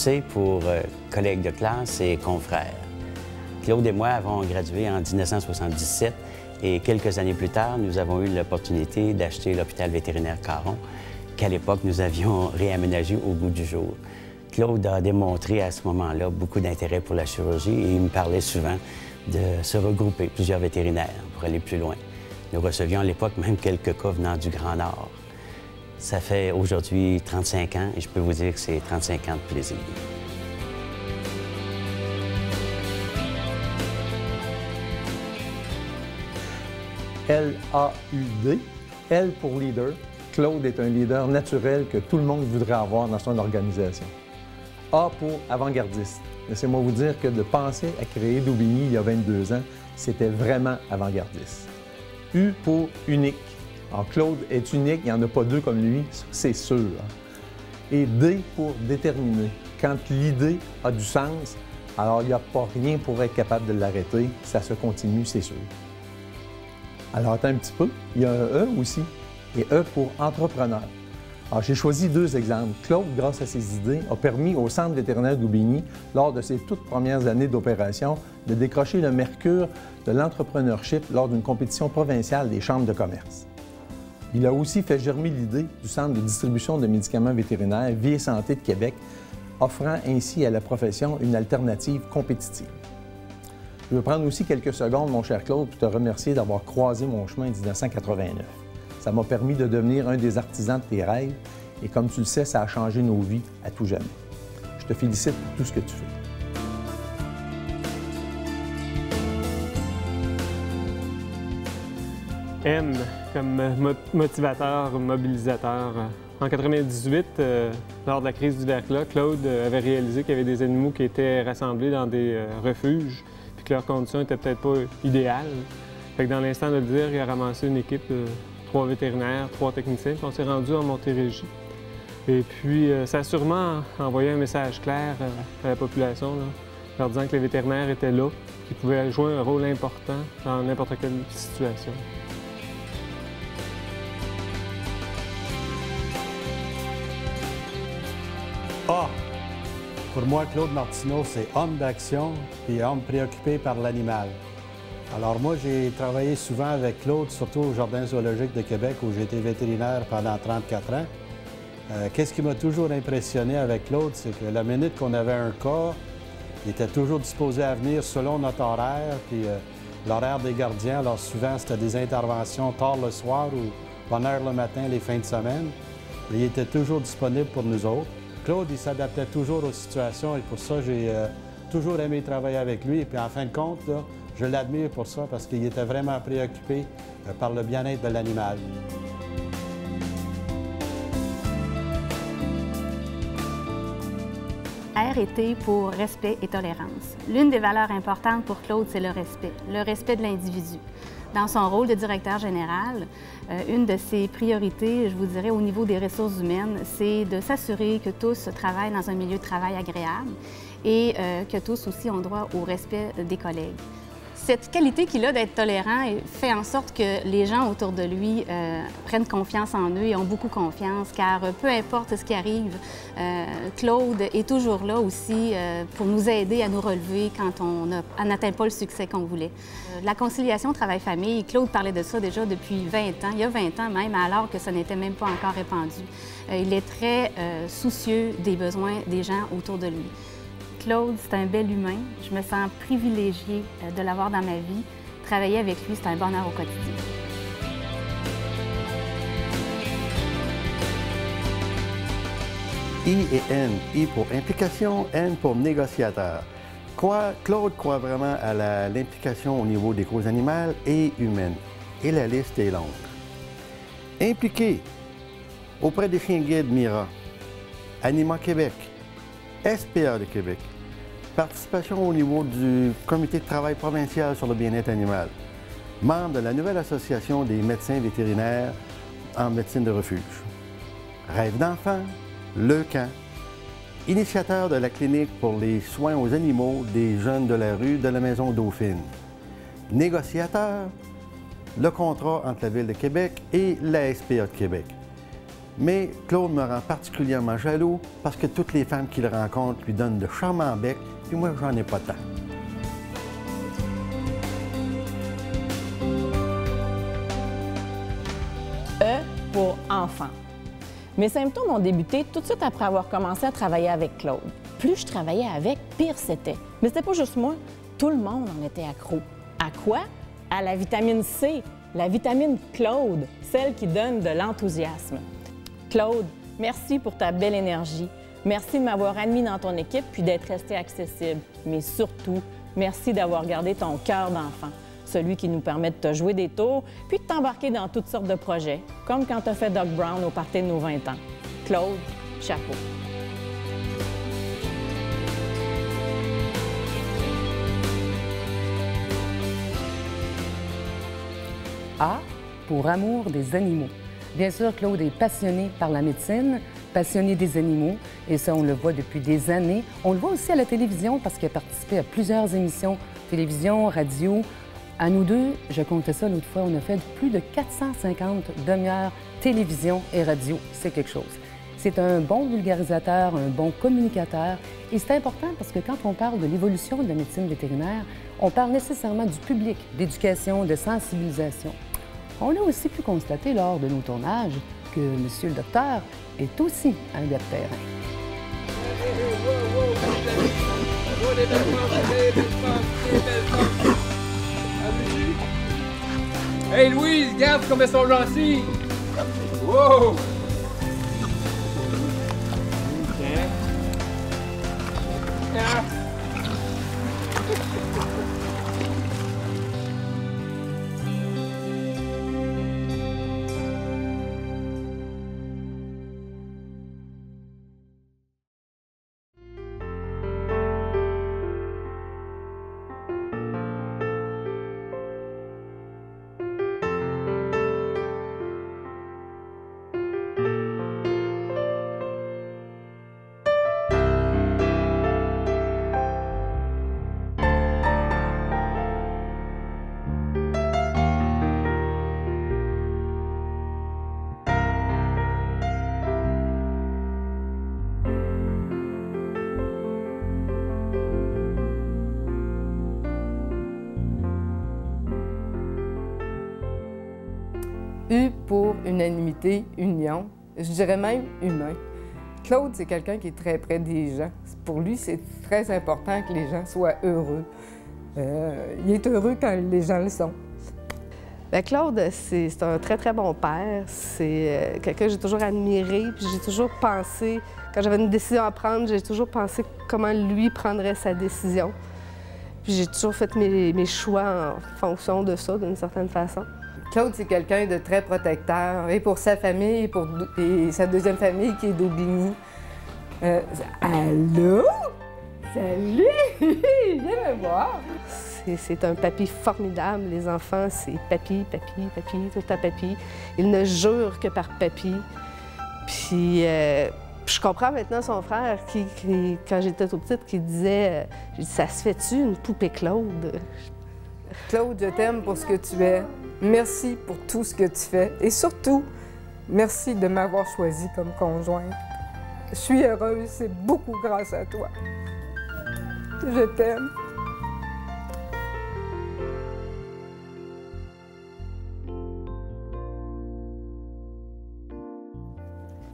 C pour collègues de classe et confrères. Claude et moi avons gradué en 1977 et quelques années plus tard, nous avons eu l'opportunité d'acheter l'hôpital vétérinaire Caron, qu'à l'époque, nous avions réaménagé au goût du jour. Claude a démontré à ce moment-là beaucoup d'intérêt pour la chirurgie et il me parlait souvent de se regrouper plusieurs vétérinaires pour aller plus loin. Nous recevions à l'époque même quelques cas venant du Grand Nord. Ça fait aujourd'hui 35 ans et je peux vous dire que c'est 35 ans de plaisir. L-A-U-D, L pour leader. Claude est un leader naturel que tout le monde voudrait avoir dans son organisation. A pour avant-gardiste. Laissez-moi vous dire que de penser à créer Daubigny il y a 22 ans, c'était vraiment avant-gardiste. U pour unique. Alors, Claude est unique, il n'y en a pas deux comme lui, c'est sûr. Et D pour déterminé. Quand l'idée a du sens, alors il n'y a pas rien pour être capable de l'arrêter, ça se continue, c'est sûr. Alors, attends un petit peu, il y a un E aussi, et E pour entrepreneur. Alors, j'ai choisi deux exemples. Claude, grâce à ses idées, a permis au Centre vétérinaire d'Aubigny, lors de ses toutes premières années d'opération, de décrocher le mercure de l'entrepreneurship lors d'une compétition provinciale des chambres de commerce. Il a aussi fait germer l'idée du Centre de distribution de médicaments vétérinaires Vie et Santé de Québec, offrant ainsi à la profession une alternative compétitive. Je veux prendre aussi quelques secondes, mon cher Claude, pour te remercier d'avoir croisé mon chemin en 1989. Ça m'a permis de devenir un des artisans de tes rêves et comme tu le sais, ça a changé nos vies à tout jamais. Je te félicite pour tout ce que tu fais. M comme motivateur, mobilisateur. En 1998, lors de la crise du verglas, Claude avait réalisé qu'il y avait des animaux qui étaient rassemblés dans des refuges puis que leurs conditions n'étaient peut-être pas idéales. Fait que dans l'instant de le dire, il a ramassé une équipe de 3 vétérinaires, 3 techniciens, puis on s'est rendu en Montérégie. Et puis, ça a sûrement envoyé un message clair à la population, là, leur disant que les vétérinaires étaient là, qu'ils pouvaient jouer un rôle important dans n'importe quelle situation. A. Pour moi, Claude Martineau, c'est homme d'action et homme préoccupé par l'animal. Alors moi, j'ai travaillé souvent avec Claude, surtout au Jardin zoologique de Québec, où j'ai été vétérinaire pendant 34 ans. Qu'est-ce qui m'a toujours impressionné avec Claude, c'est que la minute qu'on avait un cas, il était toujours disposé à venir selon notre horaire, puis l'horaire des gardiens. Alors souvent, c'était des interventions tard le soir ou bonne heure le matin, les fins de semaine. Mais il était toujours disponible pour nous autres. Claude, il s'adaptait toujours aux situations et pour ça, j'ai toujours aimé travailler avec lui. Et puis en fin de compte, là, je l'admire pour ça parce qu'il était vraiment préoccupé par le bien-être de l'animal. R et T pour respect et tolérance. L'une des valeurs importantes pour Claude, c'est le respect de l'individu. Dans son rôle de directeur général, une de ses priorités, je vous dirais, au niveau des ressources humaines, c'est de s'assurer que tous travaillent dans un milieu de travail agréable et que tous aussi ont droit au respect des collègues. Cette qualité qu'il a d'être tolérant fait en sorte que les gens autour de lui prennent confiance en eux et ont beaucoup confiance, car peu importe ce qui arrive, Claude est toujours là aussi pour nous aider à nous relever quand on n'atteint pas le succès qu'on voulait. La conciliation travail-famille, Claude parlait de ça déjà depuis 20 ans, il y a 20 ans même, alors que ça n'était même pas encore répandu. Il est très soucieux des besoins des gens autour de lui. Claude, c'est un bel humain. Je me sens privilégiée de l'avoir dans ma vie. Travailler avec lui, c'est un bonheur au quotidien. I et N. I pour implication, N pour négociateur. Claude croit vraiment à l'implication au niveau des causes animales et humaines. Et la liste est longue. Impliqué auprès des chiens guides Mira, Anima Québec, SPA de Québec, participation au niveau du comité de travail provincial sur le bien-être animal, membre de la nouvelle association des médecins vétérinaires en médecine de refuge, rêve d'enfant, le camp, initiateur de la clinique pour les soins aux animaux des jeunes de la rue de la Maison Dauphine, négociateur, le contrat entre la Ville de Québec et la SPA de Québec, Mais Claude me rend particulièrement jaloux parce que toutes les femmes qu'il rencontre lui donnent de charmants becs, puis moi, j'en ai pas tant. E pour enfant. Mes symptômes ont débuté tout de suite après avoir commencé à travailler avec Claude. Plus je travaillais avec, pire c'était. Mais c'était pas juste moi, tout le monde en était accro. À quoi? À la vitamine C, la vitamine Claude, celle qui donne de l'enthousiasme. Claude, merci pour ta belle énergie. Merci de m'avoir admis dans ton équipe puis d'être resté accessible. Mais surtout, merci d'avoir gardé ton cœur d'enfant, celui qui nous permet de te jouer des tours puis de t'embarquer dans toutes sortes de projets, comme quand tu as fait Doc Brown au party de nos 20 ans. Claude, chapeau. A pour amour des animaux. Bien sûr, Claude est passionné par la médecine, passionné des animaux, et ça, on le voit depuis des années. On le voit aussi à la télévision parce qu'il a participé à plusieurs émissions, télévision, radio. À nous deux, je comptais ça l'autre fois, on a fait plus de 450 demi-heures télévision et radio. C'est quelque chose. C'est un bon vulgarisateur, un bon communicateur, et c'est important parce que quand on parle de l'évolution de la médecine vétérinaire, on parle nécessairement du public, d'éducation, de sensibilisation. On a aussi pu constater lors de nos tournages que Monsieur le docteur est aussi un gars de terrain. Hey Louise, regarde comme elles sont gentilles! Wow! U pour unanimité, union, je dirais même humain. Claude, c'est quelqu'un qui est très près des gens. Pour lui, c'est très important que les gens soient heureux. Il est heureux quand les gens le sont. Bien, Claude, c'est un très, très bon père. C'est quelqu'un que j'ai toujours admiré, puis j'ai toujours pensé, quand j'avais une décision à prendre, j'ai toujours pensé comment lui prendrait sa décision. Puis j'ai toujours fait mes choix en fonction de ça, d'une certaine façon. Claude, c'est quelqu'un de très protecteur, et pour sa famille, et sa deuxième famille qui est d'Aubigny. Allô? Salut! Viens me voir! C'est un papy formidable. Les enfants, c'est papy, papy, papy, tout le temps papy. Ils ne jurent que par papy. Puis je comprends maintenant son frère qui quand j'étais toute petite, qui disait ça se fait-tu une poupée Claude? Claude, je t'aime pour ce que tu es. Merci pour tout ce que tu fais. Et surtout, merci de m'avoir choisi comme conjointe. Je suis heureuse, c'est beaucoup grâce à toi. Je t'aime.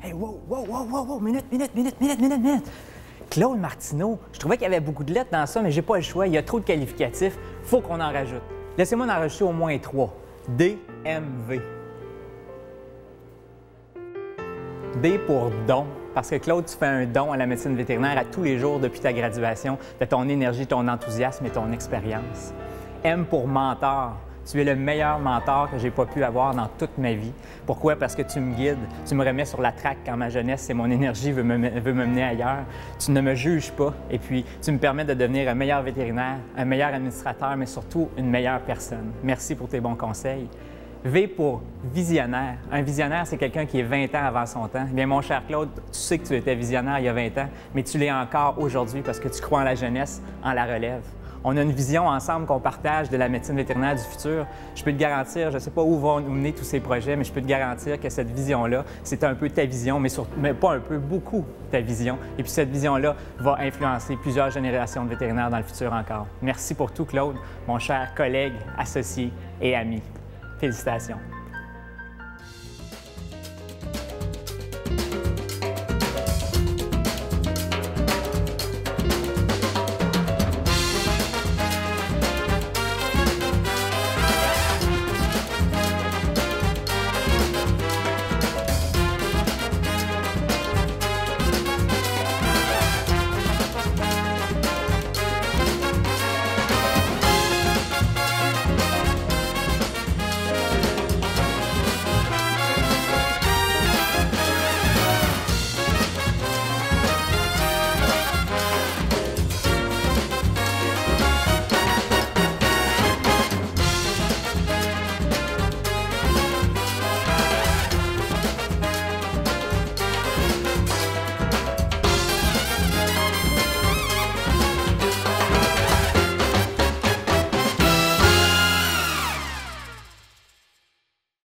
Hey, wow, minute. Claude Martineau, je trouvais qu'il y avait beaucoup de lettres dans ça, mais j'ai pas le choix. Il y a trop de qualificatifs. Faut qu'on en rajoute. Laissez-moi en rajouter au moins 3. DMV. D pour don, parce que Claude, tu fais un don à la médecine vétérinaire à tous les jours depuis ta graduation, de ton énergie, ton enthousiasme et ton expérience. M pour mentor. Tu es le meilleur mentor que j'ai pas pu avoir dans toute ma vie. Pourquoi? Parce que tu me guides, tu me remets sur la traque quand ma jeunesse et mon énergie veut me mener ailleurs. Tu ne me juges pas et puis tu me permets de devenir un meilleur vétérinaire, un meilleur administrateur, mais surtout une meilleure personne. Merci pour tes bons conseils. V pour visionnaire. Un visionnaire, c'est quelqu'un qui est 20 ans avant son temps. Eh bien, mon cher Claude, tu sais que tu étais visionnaire il y a 20 ans, mais tu l'es encore aujourd'hui parce que tu crois en la jeunesse, en la relève. On a une vision ensemble qu'on partage de la médecine vétérinaire du futur. Je peux te garantir, je ne sais pas où vont nous mener tous ces projets, mais je peux te garantir que cette vision-là, c'est un peu ta vision, mais pas un peu, beaucoup ta vision. Et puis cette vision-là va influencer plusieurs générations de vétérinaires dans le futur encore. Merci pour tout, Claude, mon cher collègue, associé et ami. Félicitations.